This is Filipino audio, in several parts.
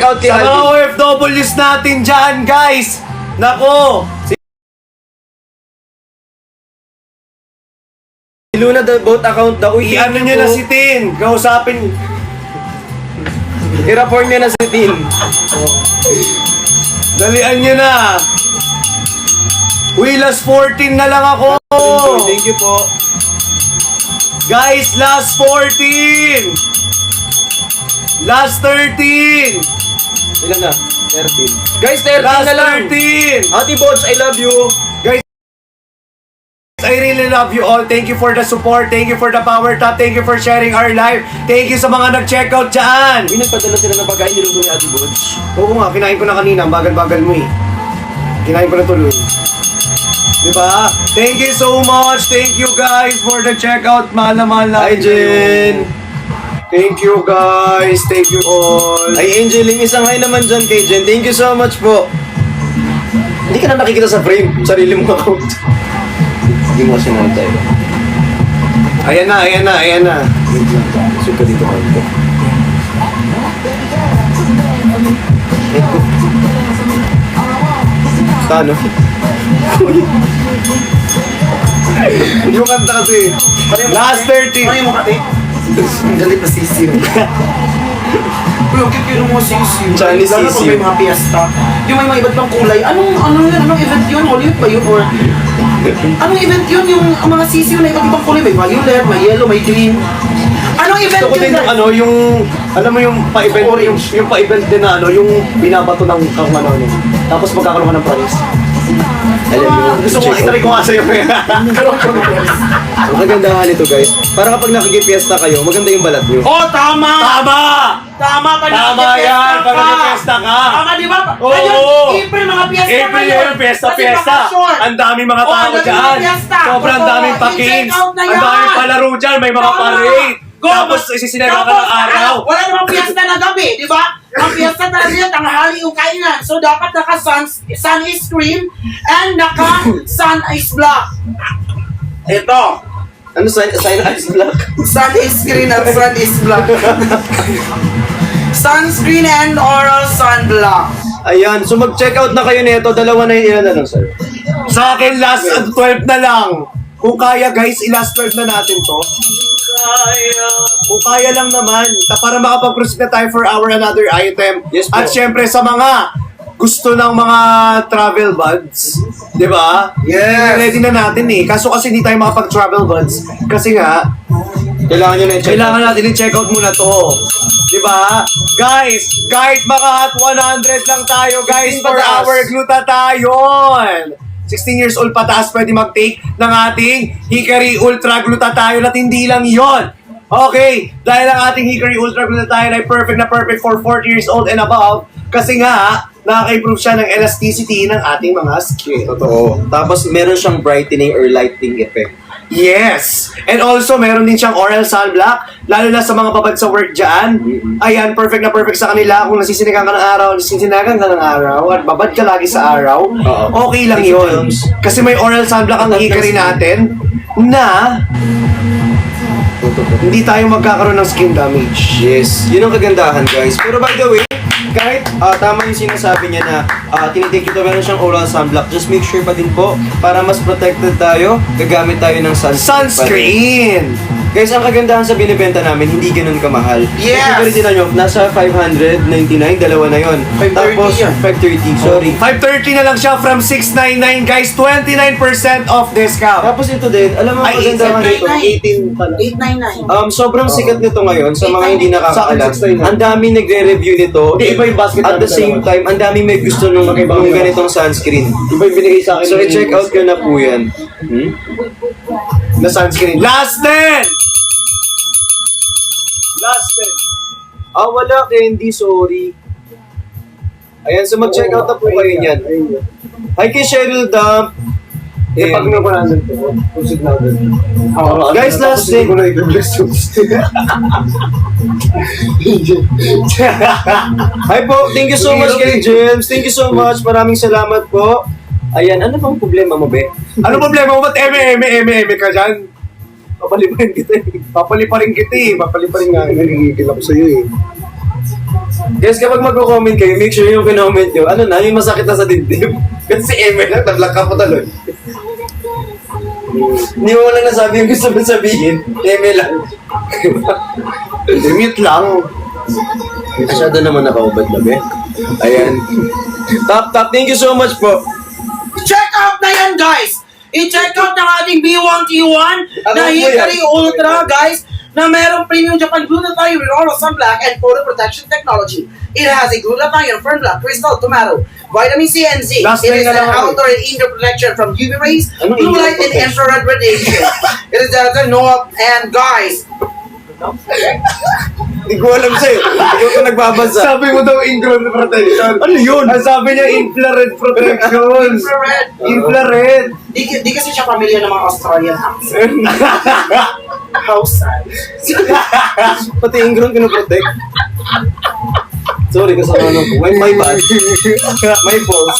out kay Sa mga Alvin. OFWs natin dyan, guys! Nako! Si Luna the boat account daw. Uy, ano nyo na si Tin? Kausapin. I-report nyo na si Tin. Dalian nyo na. Uy, last 14 na lang ako. Thank you po. Guys, last 14. Last 13. Ilan na? 13. Guys, 13 Last na lang. 13. Ate Bots, I love you. Guys, I really love you all. Thank you for the support. Thank you for the power tap. Thank you for sharing our live. Thank you sa mga nag-checkout dyan. Uy, nagpadala sila ng pagkain niluto ni Ate Bots. Oo nga, kinain ko na kanina. Ang bagal-bagal mo eh. Kinain ko na tuloy. Diba? Thank you so much. Thank you guys for the checkout. Mahal na mahal na. Hi, Jen. Thank you guys. Thank you all. Ay, Angeline, isang hi naman dyan kay Jen. Thank you so much po. Hindi ka na nakikita sa frame. Sarili mo account. Hindi mo kasi naman tayo. Ayan na, ayan na, ayan na. Sweet ka dito, Marco. Paano? Yung kanta kasi. Last 30. Ano mo kati? Galit na sisiw. Uy, okay kayo mo sisiw. Chinese Lalo pag sisiw. may mga piyesta. Yung may mga iba't pang kulay. Anong event yun? Hollywood ba yun? Or anong event yun? Yung mga sisiw na iba't ibang kulay. May violet, may yellow, may green. Anong event Gusto ko din yun? yung ano, yung, alam mo yung pa-event, yung pa-event din na ano, yung binabato ng kang ano, ano. Tapos magkakaroon ka ng prize. Alam mo, Gusto ko itry ko nga sa'yo. Ang kagandahan nito, guys. Para kapag nakikipiesta kayo, maganda yung balat nyo. Oh, tama! Tama! Tama pa Tama yan, pag nag-fiesta ka. Tama, di ba? Oo. Ngayon, April, mga piyesta April ngayon. yun, fiesta, Kasi fiesta. bakasyon. Ang daming mga Oo, tao ang daming dyan. mga fiesta. Sobrang Oo, daming pa-kids. i-check out na Ang yan. daming palaro dyan, may mga Tama. parade. Go, Tapos isisinera ka ng tapos, araw. Wala namang piyesta na gabi, di ba? Ang piyesta talaga yan, tanghali yung kainan. So, dapat sun is cream and sun is black. Ito. Ano, sign ice black? Sun is green at sun is black. Sunscreen and oral sunblock. Ayan, so mag-check out na kayo nito. Dalawa na yung ilan na lang, sir. Sa akin, last 12 na lang. Kung kaya guys, i-last 12 na natin to. Kung kaya lang naman, para makapag-proceed na tayo for our another item. Yes po. At syempre sa mga gusto ng mga travel buds, di ba? Yes. Ready na natin eh. Kaso kasi hindi tayo makapag-travel buds. Kasi nga, Kailangan nyo na i-check kailangan out. natin i-check out muna to. Di ba? Guys, kahit maka hot 100 lang tayo, guys, 16 for pataas. our glutathione. 16 years old pataas pwede mag-take ng ating Hickory Ultra Glutathione at hindi lang yon. Okay, dahil ang ating Hickory Ultra Glutathione ay perfect na perfect for 40 years old and above kasi nga, nakaka-improve siya ng elasticity ng ating mga skin. Totoo. Tapos meron siyang brightening or lightening effect. Yes! And also, meron din siyang oral sunblock, lalo na sa mga babad sa work dyan. Ayan, perfect na perfect sa kanila. Kung nasisinigan ka ng araw, nasisinigan ka ng araw, at babad ka lagi sa araw, okay lang yun. Kasi may oral sunblock ang hikari natin na hindi tayo magkakaroon ng skin damage. Yes, yun ang kagandahan, guys. Pero by the way, kahit tama yung sinasabi niya na tinitake ito, meron siyang oral sunblock, just make sure pa din po, para mas protected tayo, gagamit tayo ng Sunscreen! Guys, ang kagandahan sa binibenta namin, hindi ganun kamahal. Yes! Kasi tinan nyo, nasa 599, dalawa na yon. 530 Tapos, yan. 530, sorry. 530 na lang siya from 699, guys. 29% off discount. Tapos ito din, alam mo ang Ay, kagandahan nito? 18 pala. 899. Sobrang sikat nito ngayon sa mga hindi nakakaalam. Sa akin, 699. Ang daming nagre-review nito. Hindi, iba yung basket At the namin same dalawa. time, ang daming may gusto nung ganitong sunscreen. Iba yung binigay sa akin. So, i-check out ko na po yan. na sunscreen. Last 10! Last 10. Wala, Candy, sorry. Ayan, so mag-check out na po kayo niyan. Hi kay Cheryl Dump. Pag na ko natin ito, proceed natin. Guys, last Hindi thing. ko na i-bless yung Hi po, thank you so much kay James. Thank you so much. Maraming salamat po. Ayan, ano bang problema mo, be? Ano problema mo? Ba't eme ka dyan? Papaliparin kita eh. Papaliparin kita eh. Papaliparin nga. Nanigigil ako sa'yo eh. Guys, kapag magko-comment kayo, make sure yung comment nyo, ano na, yung masakit na sa dibdib. Kasi eme lang, tablak ka po taloy. Hindi mo lang nasabi yung gusto mo sabihin. Eme lang. Mute lang. Masyado naman nakaubad na, be. Ayan. Top. Thank you so much po. Check out na yan, guys! I-check out ng ating B1T1 na Ano po yan? Hickory Ultra, guys, na merong premium Japan glutathione with oral sunblock and photo protection technology. It has a glutathione, fernblock, crystal, tomato, vitamin C and zinc. Last It line is na an lang ako. outdoor and indoor protection from UV rays, Anong blue indoor light, and protection? infrared radiation. It is the NOAA, and guys, Hindi ko alam sa'yo. Hindi ko nagbabasa. Sabi mo daw infrared protection. Ano yun? Ang sabi niya infrared protection. infrared. Infrared. Di kasi siya pamilya ng mga Australian accent. How sad. Pati ingron pinoprotect. Sorry, kasama ko. My bad. My fault.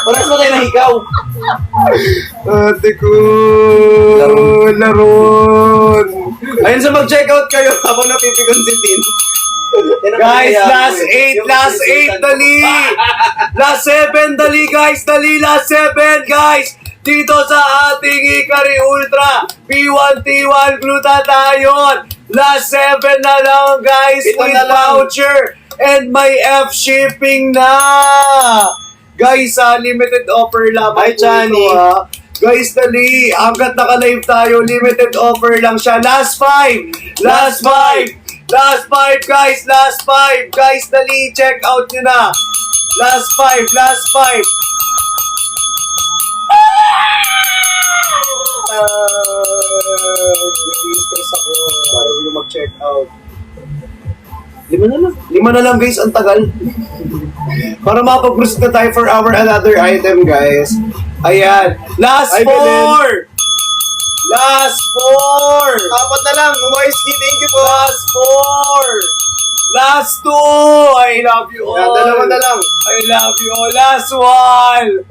Parang sa tayo nahigaw. Ate ko. Laron. Ayun, sa mag-check out kayo habang napipikon si Tin. Guys, last 8, dali! Last 7, dali guys, last 7 guys! Dito sa ating Hickory Ultra P1T1 Glutathione. Last 7 na lang guys Ito with na lang. voucher and may F shipping na! Guys, limited offer lamang Hi, po Chani. ito, ha. Guys, dali! Hanggat naka-live tayo, limited offer lang siya. Last 5! Last 5! Last 5 guys! Last 5! Guys, dali! Check out nyo na! Last 5! Last 5! Stress ako. Ayaw nyo mag-check out. 5 na lang. 5 na lang guys, ang tagal. Para makapag-proceed na tayo for our another item guys. Ayan. Last Ay, 4! Last 4! 4 na lang. Umayski, thank you po. Last 4! Last 2! I love you all! Yan, dalawa na lang. I love you all! Last 1!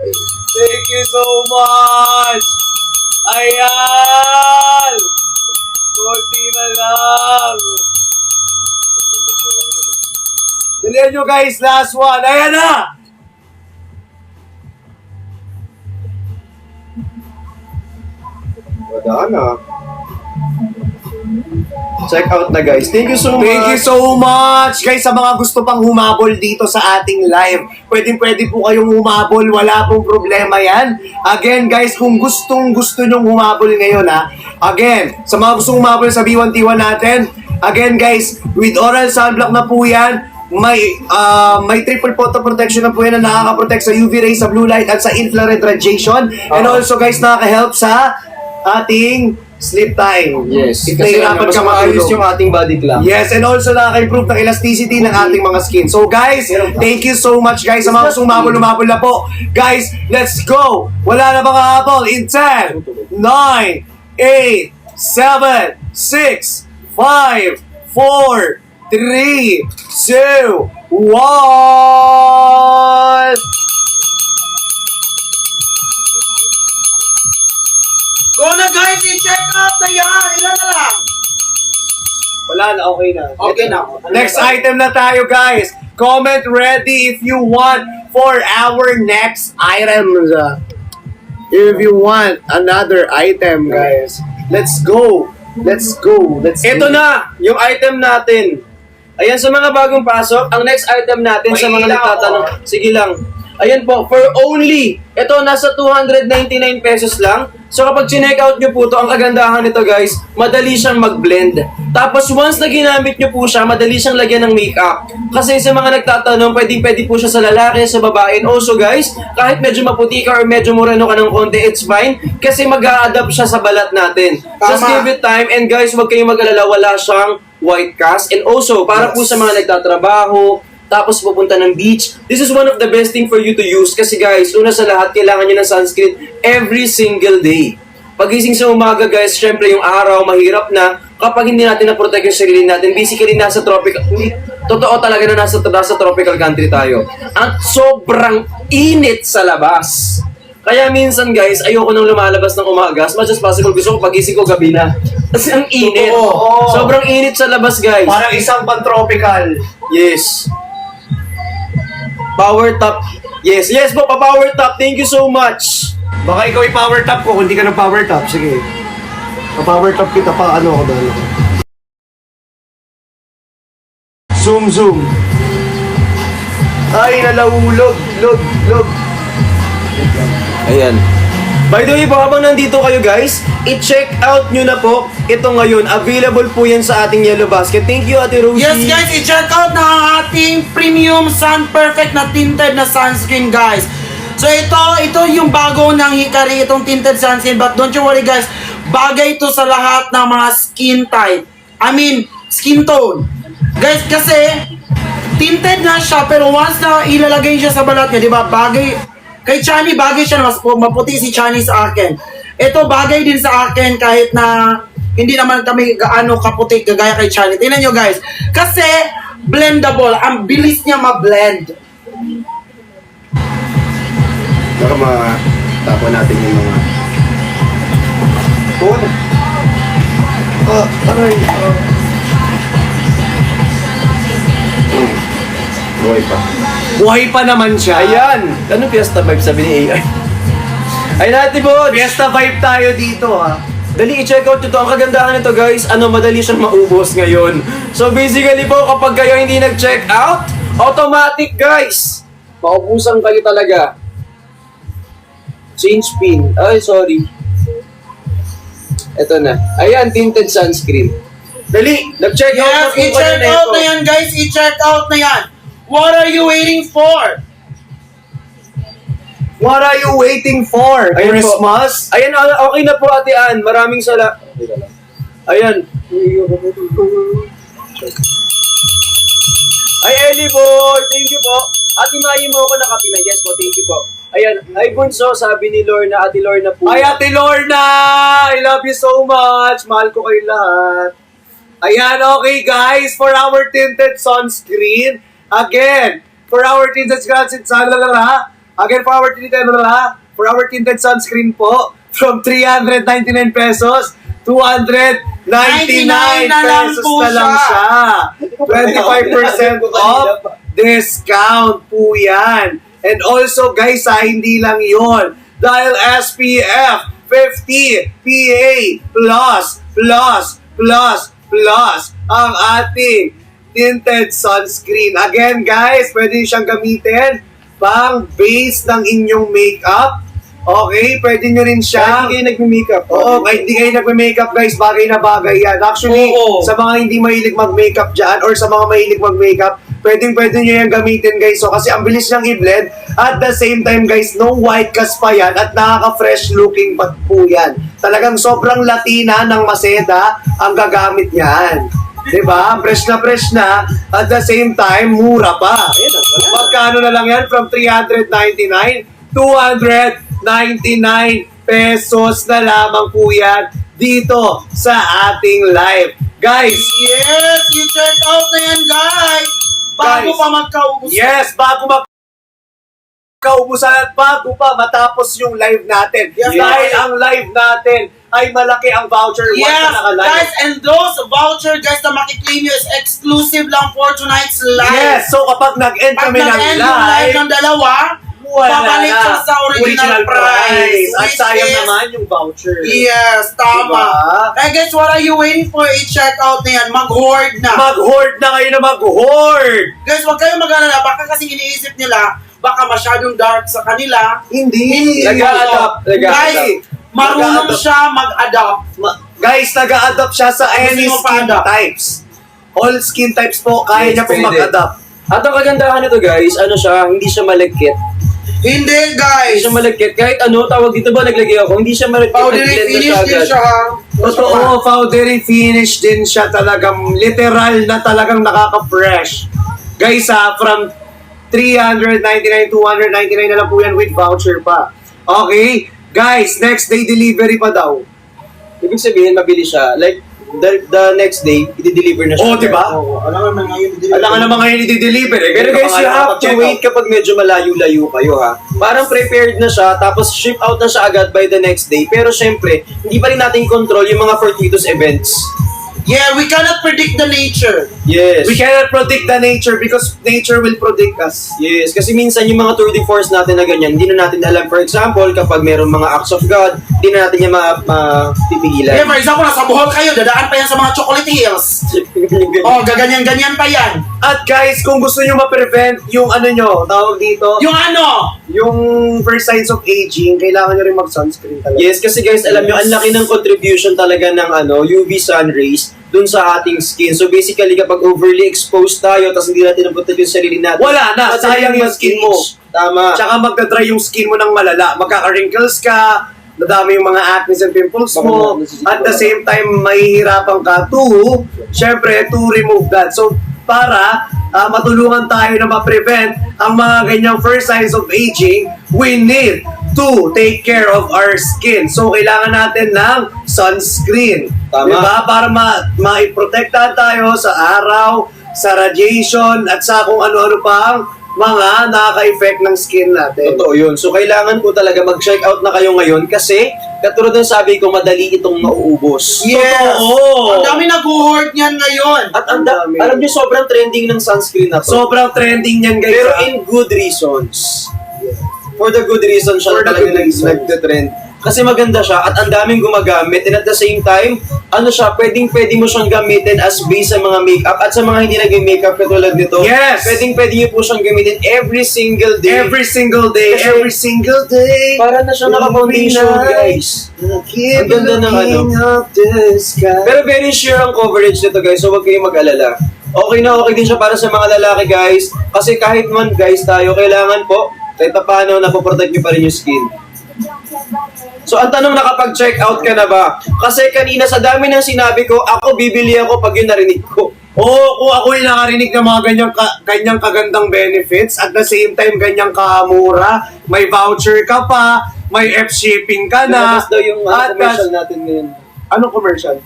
Thank you so much! Ayan! Konti na lang! Dalihan nyo guys! Last 1! Ayan na! Wala na. Check out na guys. Thank you so much. Thank you so much! Guys, sa mga gusto pang humabol dito sa ating live, pwede po kayong humabol. Wala pong problema yan. Again, guys, kung gusto nyong humabol ngayon, ha? Again, sa mga gustong humabol sa B1T1 natin, again, guys, with oral sunblock na po yan, may triple photo protection na po yan na nakaka-protect sa UV rays, sa blue light, at sa infrared radiation. And also, guys, nakaka-help sa ating sleep time. Yes. If Kasi nahihirapan mas ka maayos matulog. yung ating body clock. Yes, and also nakaka-improve ng elasticity ng ating mga skin. So guys, thank you so much guys sa mga gustong umabol na po. Guys, let's go! Wala na bang habol in 10, 9, 8, 7, 6, 5, 4, 3, 2, 1! Go na guys, i-check out na yan! Ilan na lang? Wala na, okay na. Okay na. Next item na tayo guys. Comment ready if you want for our next items. If you want another item guys. Let's go. Let's go. Let's Ito go. na, yung item natin. Ayan, sa mga bagong pasok, ang next item natin sa mga Wait lang nagtatanong. ako. Sige lang. Ayan po, for only, ito nasa 299 pesos lang. So kapag chinek out nyo po to, ang kagandahan nito guys, madali siyang mag-blend. Tapos once na ginamit nyo po siya, madali siyang lagyan ng makeup. Kasi sa mga nagtatanong, pwede po siya sa lalaki, sa babae. And also guys, kahit medyo maputi ka or medyo moreno ka ng konti, it's fine. Kasi mag-a-adapt siya sa balat natin. Just Tama. give it time and guys, huwag kayong mag-alala, wala siyang white cast. And also, para po sa mga nagtatrabaho, tapos pupunta ng beach, this is one of the best thing for you to use. Kasi guys, una sa lahat, kailangan nyo ng sunscreen every single day. Pagising sa umaga guys, syempre yung araw, mahirap na. Kapag hindi natin na-protect yung sarili natin, basically nasa tropical, totoo talaga na nasa tropical country tayo. At sobrang init sa labas. Kaya minsan guys, ayoko nang lumalabas ng umaga. As much as possible, gusto ko pagising ko gabi na. Kasi ang init. Totoo. Sobrang init sa labas guys. Parang isang pan-tropical. Yes. Power top. Yes, yes po, pa-power top. Thank you so much. Baka ikaw i-power top ko, kung di ka ng power top. Sige. Pa-power top kita pa, ano ako dahil. Zoom. Ay, nalahulog. Log. Ayan. By the way po, habang nandito kayo guys, i-check out nyo na po ito ngayon. Available po yan sa ating Yellow Basket. Thank you, Ate Rosie. Yes guys, i-check out na ang ating premium sun perfect na tinted na sunscreen guys. So ito yung bago ng Hikari, itong tinted sunscreen. But don't you worry guys, bagay ito sa lahat ng mga skin type. I mean, skin tone. Guys, kasi tinted nga siya, pero once na ilalagay siya sa balat niya, di ba, bagay, kay Chani bagay siya, mas maputi si Chani sa akin. Ito bagay din sa akin kahit na hindi naman kami gaano kaputi kagaya kay Chani. Tingnan nyo guys, kasi blendable, ang bilis niya ma-blend. Baka matapon natin yung mga... Aray. Buhay pa naman siya. Ayan. Ano fiesta vibe sabi ni AI? Ay natin po. Fiesta vibe tayo dito ha. Dali, i-check out ito. Ang kagandahan nito guys, madali siyang maubos ngayon. So basically po, kapag kayo hindi nag-check out, automatic guys. Maubusan kayo talaga. Change pin. Ay, sorry. Ito na. Ayan, tinted sunscreen. Dali, nag-check out na Yes, po i-check kayo out ito. na yan guys, i-check out na yan. What are you waiting for? What are you waiting for? Ayan po. Christmas? Ayan, okay na po Ate Ann. Maraming Ayan. Ay, Ellie boy, thank you po. Ate Mayi mo ako nakapina. Yes po, thank you po. Ayan, ay Bunso, sabi ni Lorna, Ate Lorna po. Ay, Ate Lorna! I love you so much. Mahal ko kayo lahat. Ayan, okay guys, for our tinted sunscreen, again, for our tinted sunscreen, for our tinted sunscreen po, from 399 pesos, 299 na lang pesos po na lang siya. siya. 25% off discount po yan. And also guys, hindi lang yon. Dahil SPF 50 PA++++ ang ating tinted sunscreen. Again guys, pwede siyang gamitin pang base ng inyong makeup. Okay, pwede nyo rin siya. Kahit hindi kayo nagme-makeup. Oo, kahit hindi kayo nagme-makeup guys, bagay na bagay yan. Actually, Oo. sa mga hindi mahilig mag-makeup dyan or sa mga mahilig mag-makeup, pwede nyo yan gamitin guys. So, kasi ang bilis niyang i-blend. At the same time guys, no white cast pa yan at nakaka-fresh looking pa po yan. Talagang sobrang latina ng Maseda ang gagamit yan. Diba? Fresh na. At the same time, mura pa. Magkano na lang yan? From 399, 299 pesos na lamang po yan dito sa ating live. Guys, Yes, i-check out na yan guys. Bago Guys. pa magkaubos. yes, bago kaubusan at bago pa matapos yung live natin. Yes. Dahil ang live natin ay malaki ang voucher once Yes, na naka-live. guys, and those voucher guys na makiklaim nyo is exclusive lang for tonight's live. Yes, so kapag nag-end Pag kami ng nag-end yung live live, ng dalawa, wala babalik na. siya sa original price. At Which sayang is- naman yung voucher. Yes, tama. Diba? Kaya guys, what are you waiting for? I-check out na yan. Mag-hoard na. Mag-hoard na kayo na mag-hoard! Guys, huwag kayong mag-alala. Baka kasi iniisip nila, baka masyadong dark sa kanila. Hindi. Nag-a-adapt. Guys, marunong Nag-a-adapt. siya mag-adapt. Guys, nag-a-adapt siya sa any Gusto mo skin pa-adapt? types. All skin types po, kaya Yes, niya pong pwede. mag-adapt. At ang kagandahan nito guys, hindi siya malagkit. Hindi, Hindi guys. siya malagkit. Kahit tawag dito ba naglagay ako, hindi siya malagkit. Powdery Nag-blend na finish din agad. siya. Totoo, powdery finish din siya talagang literal na talagang nakaka-fresh. Guys from 399, 299 na lang po yan with voucher pa. Okay? Guys, next day delivery pa daw. Ibig sabihin, mabilis siya. Like, the next day, i-deliver na siya. Oh, di ba? Oo, alam naman ngayon. Alam nga naman ngayon i-deliver. Pero guys, you have to wait kapag medyo malayo-layo kayo ha. Parang prepared na siya, tapos ship out na siya agad by the next day. Pero syempre, hindi pa rin natin control yung mga fortuitous events. Yeah, we cannot predict the nature. Yes. We cannot predict the nature because nature will predict us. Yes, kasi minsan yung mga tour de force natin na ganyan, hindi na natin alam. For example, kapag mayroong mga acts of God, hindi na natin yung mapipigilan. Yeah, for example, nasa Bohol kayo, dadaan pa yan sa mga chocolate hills. Oh, gaganyan-ganyan pa yan. At guys, kung gusto nyo ma-prevent yung ano nyo, tawag dito, Yung ano? yung first signs of aging, kailangan nyo rin mag-sunscreen talaga. Yes, kasi guys, alam nyo, ang laki ng contribution talaga ng UV sun rays dun sa ating skin. So basically, kapag overly exposed tayo, tapos hindi natin napunta yung sarili natin, Wala na, sayang yung skin mo. Tama. Tsaka magdadry yung skin mo ng malala. Magkaka-wrinkles ka, nadami yung mga acne and pimples mo. At the same time, mahihirapan ka syempre, to remove that. So, para matulungan tayo na ma-prevent ang mga ganyang first signs of aging, we need to take care of our skin. So, kailangan natin ng sunscreen. Tama. Diba? Para ma-protektahan tayo sa araw, sa radiation, at sa kung ano-ano pang mga nakaka-effect ng skin natin. Totoo yun. So, kailangan po talaga mag-check out na kayo ngayon kasi, katulad ng sabi ko, madali itong mauubos. Yes! Totoo. Ang dami nag-hoard niyan ngayon. At Ang dami. alam nyo, sobrang trending ng sunscreen na to. Sobrang trending yan, guys. Pero ah. in good reasons. For the good reason siya For the talaga good reason. nagte-trend. Kasi maganda siya at ang daming gumagamit and at the same time, pwede mo siyang gamitin as base sa mga makeup at sa mga hindi nag-makeup katulad nito. Yes! Pwede niyo po siyang gamitin every single day. Every single day, Kasi- every single day. Para na siyang naka-foundation, guys. Ang ganda ng Pero very sure ang coverage nito, guys. So, huwag kayong mag-alala. Okay na okay din siya para sa mga lalaki, guys. Kasi kahit man, guys, tayo, kailangan po, kahit pa paano, napoprotect nyo pa rin yung skin. So, ang tanong, nakapag-check out ka na ba? Kasi kanina, sa dami ng sinabi ko, ako bibili ako pag yun narinig ko. Oo, kung ako yung nakarinig ng mga ganyang kagandang benefits, at the same time, ganyang kamura, may voucher ka pa, may F-shipping ka na. Lumabas daw yung at commercial natin ngayon. Anong commercial?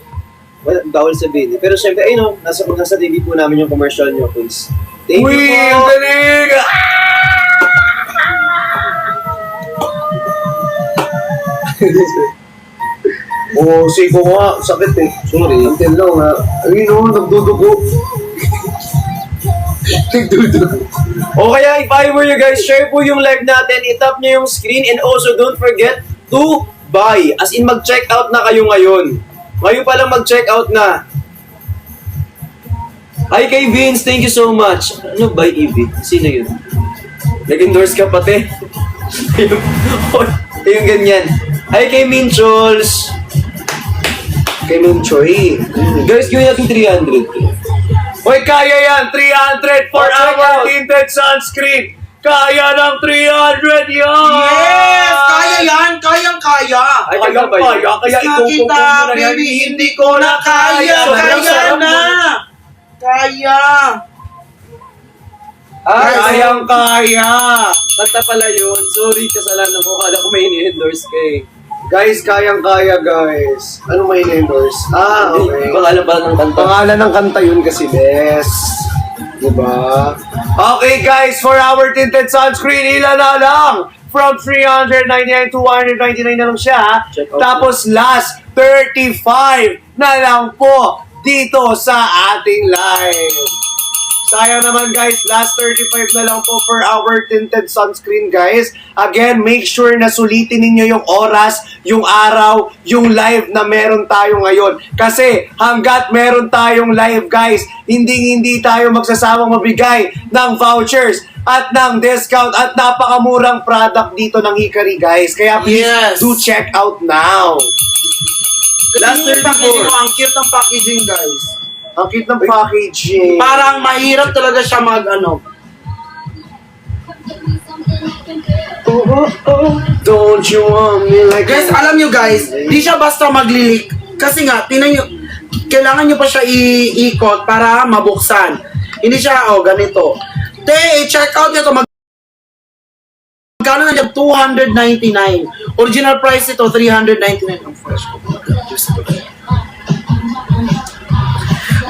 Well, bawal sabihin. Pero syempre, ayun, nasa TV po namin yung commercial nyo, please. Thank Uy, you ang po. galing! Oo, siko ko nga, sakit eh. Sorry. Until now nga. Ayun o, nagdudugo. Nagdudugo. O kaya, if I were you guys, share po yung live natin, itap nyo yung screen, and also don't forget to buy. As in, mag-check out na kayo ngayon. Ngayon pa lang mag-check out na. Hi kay Vince, thank you so much. Ano ba, Evie? Sino yun? Nag-endorse ka pati. yung ganyan. Hi kay Minchols. Kay Munchoy. Guys, gawin natin 300. Hoy, kaya yan! 300 for Oh, check our out. tinted sunscreen! Kaya ng 300 yan! Yes! Kaya yan! Kayang-kaya! Ay, Kaya, ba yun? kaya Sa ikukumpong kita, mo na yan. baby, hindi ko na kaya! Sobrang Kaya sarap na! Kaya! Ah, Kayang kaya! kanta pala yun. Sorry, kasalanan ko. Kala ko may ini-endorse kay. Guys, kayang kaya guys. Ano may endorse? Ah, okay. Pangalan ba ng kanta? Pangalan ng kanta yun kasi, Bes. Diba? Okay guys, for our tinted sunscreen, ilan na lang? From 399 to 199 na lang siya. Check out. Tapos last, 35 na lang po dito sa ating live. Sayang naman guys, last 35 na lang po for our tinted sunscreen guys. Again, make sure na sulitin ninyo yung oras, yung araw, yung live na meron tayo ngayon. Kasi hanggat meron tayong live guys, hindi tayo magsasawang mabigay ng vouchers at ng discount at napakamurang product dito ng Hikari guys. Kaya please Yes. do check out now. Last Last 34. 34. Ang cute ng packaging, guys. Ang cute ng packaging. Parang mahirap talaga siya Don't you want me like Guys, alam nyo guys, di siya basta maglilik. Kasi nga, tinan nyo, kailangan nyo pa siya iikot para mabuksan. Hindi siya, ganito. I-check out nyo to. Magkano na dyan? 299. Original price ito, 399. Ang fresh ko.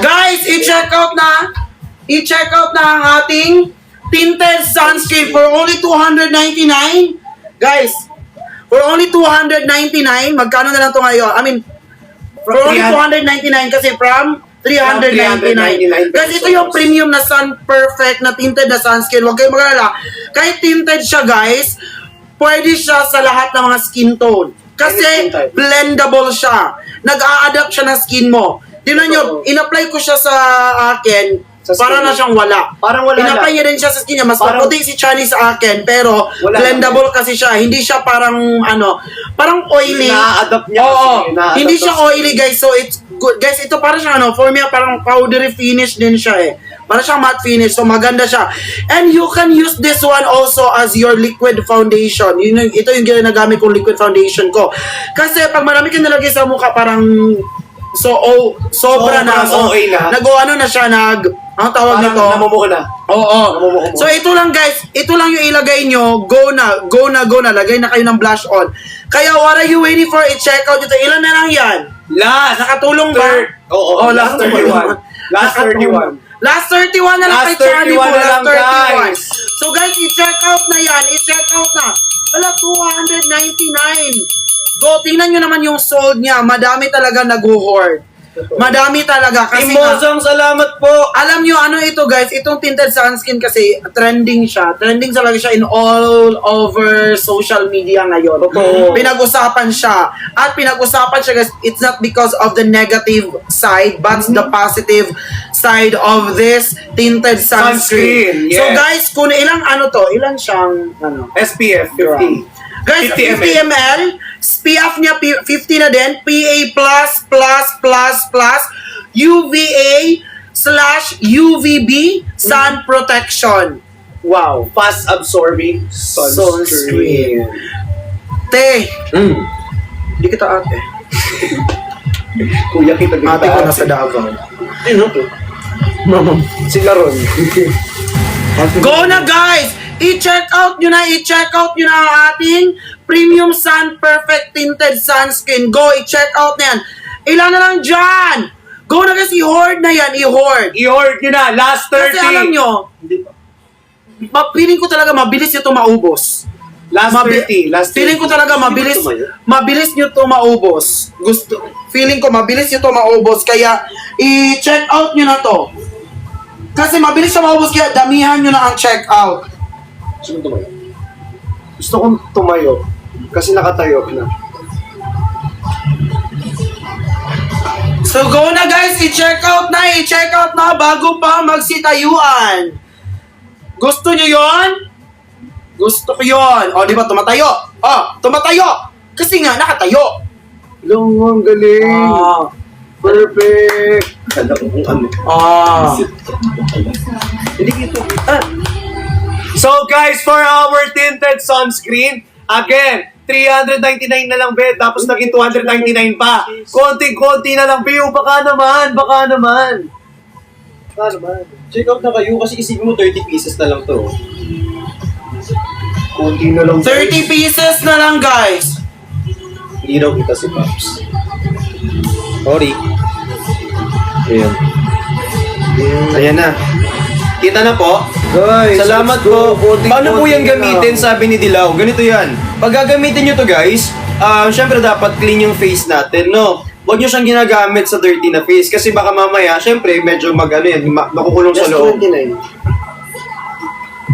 Guys, i-check out na ang ating tinted sunscreen for only 299. Guys, for only 299, magkano na lang to ngayon? I mean, For only 299 kasi from 399. Guys, ito yung premium na Sun Perfect na tinted na sunscreen. Huwag kayong mag-alala. Kahit tinted siya, guys, pwede siya sa lahat ng mga skin tone. Kasi blendable siya. Nag-a-adapt siya ng skin mo. Tingnan nyo, in-apply ko siya sa akin. Para na siyang wala. Parang wala In-apply niya din siya sa skin niya. Mas maputi si Chani sa akin. Pero blendable kasi siya. Hindi siya parang parang oily. Na-adapt niya. Oo. Na-adapt Hindi siya oily, guys. So it's good. Guys, ito para siyang for me, parang powdery finish din siya eh. Para siyang matte finish. So maganda siya. And you can use this one also as your liquid foundation. Ito yung ginagamit kong liquid foundation ko. Kasi pag marami ka nilagay sa mukha, parang sobra na. So, OA na. Nag-ano na siya, ang tawag nito? Namumuko na. Oo. Namumuko mo. So ito lang guys, ito lang yung ilagay nyo, go na, lagay na kayo ng blush on. Kaya what are you waiting for? I-check out ito. Ilan na lang yan? Last. Nakatulong ba? Oo, last 31. Last 31. Last 31 na lang Last kay Charlie 31 po. na lang, guys. So guys, i-check out na yan. I-check out na. Wala, 299. Go, tingnan nyo naman yung sold niya. Madami talaga nag-hoard. Madami talaga. Kasi nga, Imosang salamat po! alam nyo, ano ito guys, itong tinted sunscreen kasi trending siya. Trending talaga siya in all over social media ngayon. Totoo. Pinag-usapan siya. At pinag-usapan siya guys, it's not because of the negative side, but the positive side of this tinted sunscreen. Sunscreen, So yes. guys, kung ilang ilang siyang, SPF 50. Guys, 50 50 ml, SPF niya 50 na din, PA++++, UVA/UVB sun protection. Wow. Fast absorbing sunscreen. Te, hindi kita ate. Kuya kita din. Ate ko nasa Davao. Ano to? Sila ron. Go na guys! I-check out nyo na ang ating Premium Sun Perfect Tinted Sunscreen. Go, i-check out na yan. Ilan na lang dyan? Go na guys, i-hoard na yan, i-hoard. I-hoard nyo na. Last 30. Kasi alam nyo, feeling ko talaga mabilis nyo ito maubos. Last 30. Last 30. Feeling ko talaga mabilis nyo ito maubos. Feeling ko mabilis nyo ito maubos. Kaya, i-check out nyo na to. Kasi mabilis siya maubos, kaya damihan nyo na ang check out. Gusto kong tumayo. Gusto kong tumayo. Kasi nakatayo na. So go na guys, i-check out na bago pa magsitayuan. Gusto nyo yon? Gusto ko yon. O, di ba, tumatayo. Tumatayo. Kasi nga, nakatayo. Ang galing. Perfect. Kala ko kung ano. Hindi ito. So guys, for our tinted sunscreen, again, 399 na lang, be. Tapos naging 299 pa. Konting-konti na lang, be. Baka naman. Check out na kayo kasi isipin mo 30 pieces na lang to. Konti na lang. 30 pieces na lang guys. Hindi raw kita si Pops. Sorry. Ayan. Ayan na. Kita na po. Guys, Salamat let's go. po. Paano po yan Konting-konti na gamitin, lang. sabi ni Dilaw? Ganito yan. Pag gagamitin nyo to guys, syempre dapat clean yung face natin, no? Huwag nyo siyang ginagamit sa dirty na face kasi baka mamaya, syempre medyo makukulong sa Just loob. 29.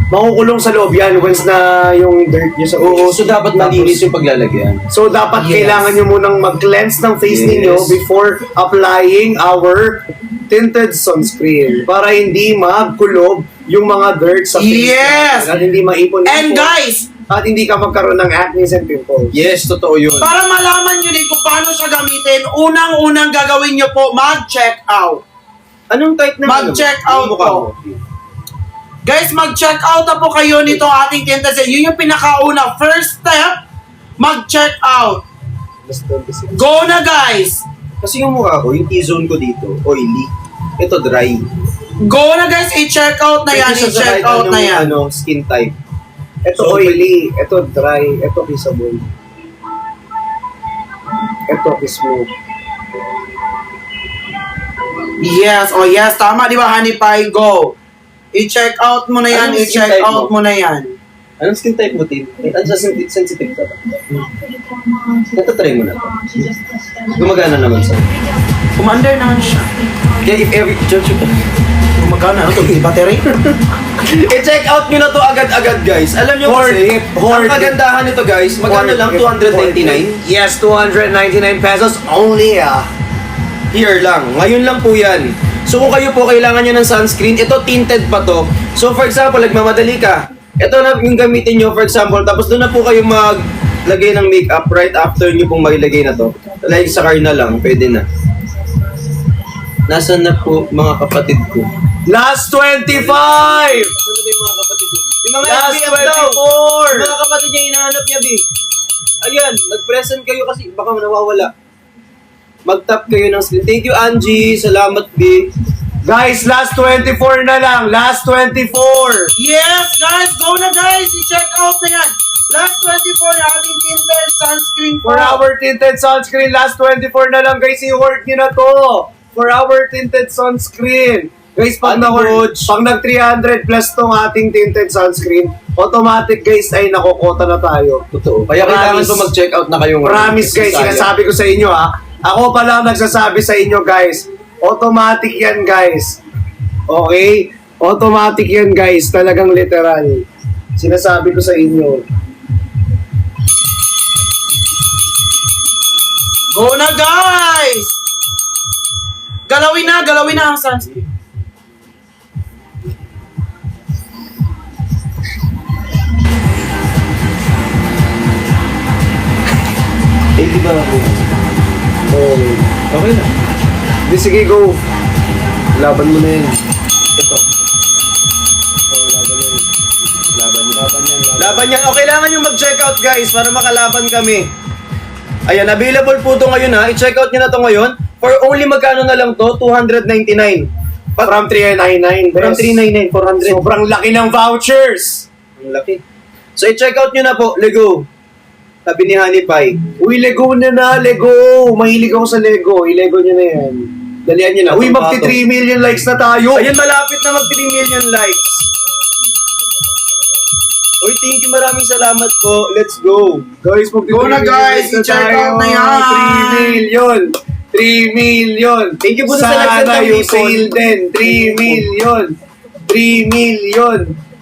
Makukulong sa loob yan once na yung dirt nyo sa face. Oo, so dapat malinis yung paglalagyan. So, dapat Yes. kailangan nyo munang mag-cleanse ng face Yes. ninyo before applying our tinted sunscreen para hindi magkulob yung mga dirt sa face Yes. natin at hindi maipon And guys, at hindi ka magkaroon ng acne and pimples. Yes, totoo yun. para malaman nyo din kung paano siya gamitin, unang-unang gagawin nyo po, mag-check out. Anong type na Mag-check out po. Guys, mag-check out na po kayo nitong ating tinted sunscreen. Yun yung pinakauna. First step, mag-check out. Plus 26. Go na guys! Kasi yung mukha ko, yung T-zone ko dito, oily. Ito dry. Go na guys, i-check out na yan, Pwede siya sa i-check kahit out na anong, yan. skin type. Ito So, oily, ito dry, ito kissable. Ito smooth. Yes, oh yes, tama di ba Honey Pie? Go! I-check out mo na yan, Anong skin i-check type out mo na yan. Anong skin type mo, Tim? Ano sa sensitive ka ba? Ito, try mo na. Gumagana naman sa. Commander naman siya. Kaya if every... Magkano ano to? Di battery? I-check out nyo na to agad-agad, guys. Alam nyo kasi, ang kagandahan nito, guys, magkano lang? 299? Yes, 299 pesos only, Here lang. Ngayon lang po yan. So kung kayo po kailangan nyo ng sunscreen, ito tinted pa to. So for example, nagmamadali ka. Ito na yung gamitin nyo, for example, tapos doon na po kayo maglagay ng makeup right after nyo pong mailagay na to. Like sa car na lang, pwede na. Nasaan na po mga kapatid ko? Last 25! Ano ba yung mga kapatid ko? Yung mga Last FBF daw. 24! Yung mga kapatid niya, hinahanap niya, Bi. Ayan, nag-present kayo kasi baka nawawala. Mag-tap kayo ng screen. Thank you, Angie. Salamat, Bi. Guys, last 24 na lang. Last 24! Yes, guys! Go na, guys! I-check out na yan! Last 24 na ating tinted sunscreen For our tinted sunscreen, last 24 na lang guys, i-hoard nyo na to. For our tinted sunscreen. Guys, pag nag 300 plus tong ating tinted sunscreen, automatic guys ay nakukota na tayo. Totoo. Kaya kailangan Promise. po mag-check out na kayo. Promise guys, sinasabi ko sa inyo Ako pa lang nagsasabi sa inyo guys. Automatic yan guys. Okay? Automatic yan guys. Talagang literal. Sinasabi ko sa inyo. Go na, guys! Galawin na ang sunscreen. Eh, di ba ako? Okay na. Di sige, go. Laban mo na yan. Ito. Laban yan. Laban yan. O, kailangan yung mag-check out, guys, para makalaban kami. Ayan, available po to ngayon, ha. I-check out nyo na to ngayon. For only magkano na lang to? 299. From 399. From 399, 400. Sobrang laki ng vouchers. Ang laki. So, i-check out nyo na po. Lego. Sabi ni Honey Pie. Uy, Lego na. Lego. Mahilig ako sa Lego. I-Lego nyo na yan. Dalian nyo na. Uy, magti 3 million likes na tayo. Ayan, malapit na mag 3 million likes. Uy, thank you. Maraming salamat po. Let's go. Guys, magti 3 Go na, million guys. likes na I-check tayo. out na yan. 3 million. 3 million. Thank you po sa nag-send Sana ng yung ipon. sale din. 3 million. 3 million.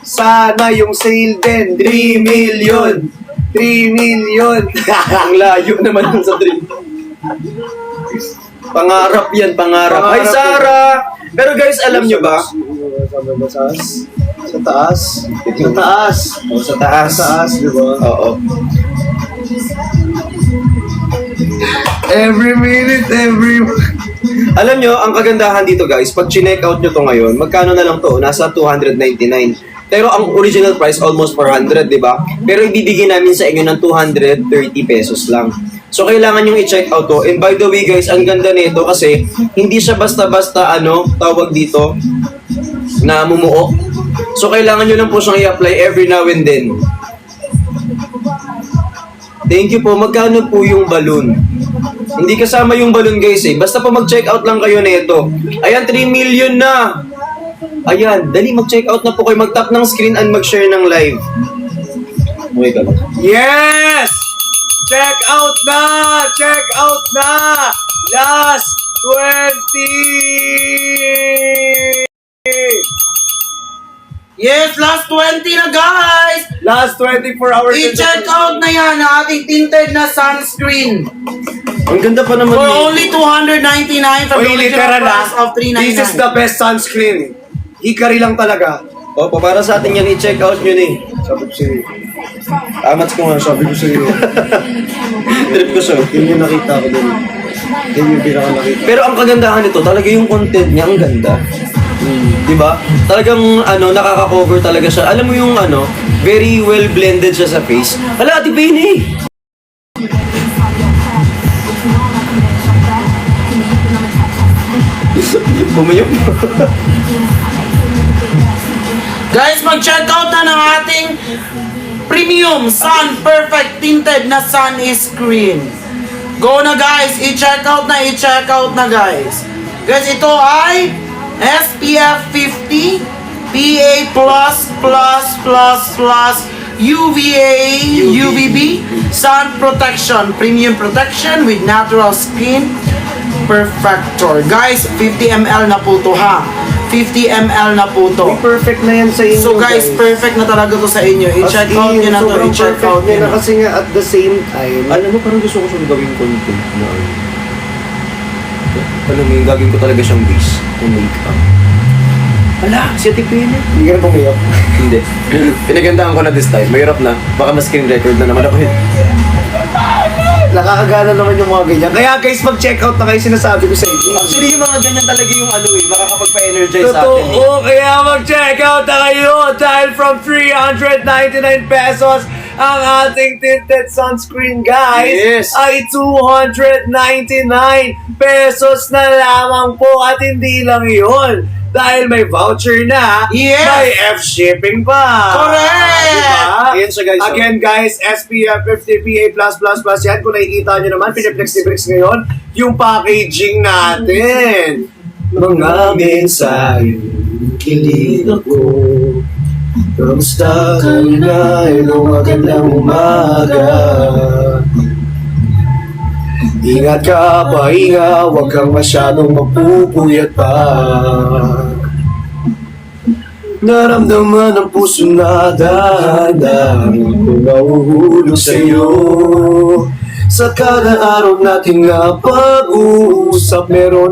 Sana yung sale din. 3 million. 3 million. Ang layo naman yung sa dream. Pangarap yan, pangarap. Hi, Pangarap Sarah! Pero guys, alam nyo ba? Sa taas. Sa taas. O, sa taas. Sa taas, di ba? Oo. Every minute, every... Alam nyo, ang kagandahan dito guys, pag chinek out nyo to ngayon, magkano na lang to? Nasa 299. Pero ang original price, almost 400, di ba? Pero ibibigay namin sa inyo ng 230 pesos lang. So, kailangan yung i-check out to. And by the way guys, ang ganda nito kasi hindi siya basta-basta, tawag dito, na mumuo. So, kailangan nyo lang po siyang i-apply every now and then. Thank you po. Magkano po yung balloon? Hindi kasama yung balloon guys Basta po mag-check out lang kayo nito. Ayan, 3 million na. Ayan, dali mag-check out na po kayo. Mag-tap ng screen and mag-share ng live. Okay ka ba? Yes! Check out na! Check out na! Last 20! Yes, last 20 na, guys! Last 24 hours. I-check out na yan ang ating tinted na sunscreen. Ang ganda pa naman. For only 299 from the Oy, original literal price of This is 399. the best sunscreen. Hikari lang talaga. Opo, para sa atin yan, i-check out nyo ni. Sabi ko sa'yo. Amats ko nga. Sabi ko sa'yo. Trip ko siya. Yun yung nakita ko dun. Yun yung pinaka nakita. Pero ang kagandahan nito, talaga yung content niya, ang ganda. Di ba? Talagang nakaka-cover talaga siya. Alam mo yung very well blended siya sa face. Hala, Ate Penny! Bumayok. Guys, mag-check out na ng ating premium sun perfect tinted na sun screen. Go na guys, i-check out na guys. Guys, ito ay SPF 50 PA++++ UVA, UVB, Sun Protection, Premium Protection with Natural Skin Perfector. Guys, 50 ml na po to ha. 50 ml na po to. Perfect na yan sa inyo, So guys, perfect na talaga to sa inyo. I-check out nyo na to. sobrang I-check perfect out nyo niya na. kasi nga at the same time, Alam mo, parang gusto ko siyang gawing content na alam mo, yung gagawin ko talaga siyang base ng makeup. Ala, si Ate Pili. hindi ka na pumayok. Hindi. Pinagandaan ko na this time. Mahirap na. Baka mas screen record na naman ako. Nakakagana naman yung mga ganyan. Kaya guys, mag-check out na kayo sinasabi ko sa inyo. Actually, yung mga ganyan talaga yung ano eh, makakapagpa-energize sa atin eh. Totoo, kaya mag-check out na kayo dahil from 399 pesos ang ating tinted sunscreen, guys, Yes. ay 299 pesos na lamang po at hindi lang yun. Dahil may voucher na, Yes. may F-shipping pa. Correct. Diba? Ayan siya, guys. Again, guys, SPF 50 PA+++, yan. Kung nakikita nyo naman, piniplex ni Brix ngayon, yung packaging natin. Mga mensahe, kilig ako. Kamusta ka na? Iyong magandang umaga. Ingat ka, pahinga, huwag kang masyadong mapupuyat pa. Naramdaman ang puso na dahan-dahan kung nauhulog sa'yo. Sa kada araw nating napag-uusap, meron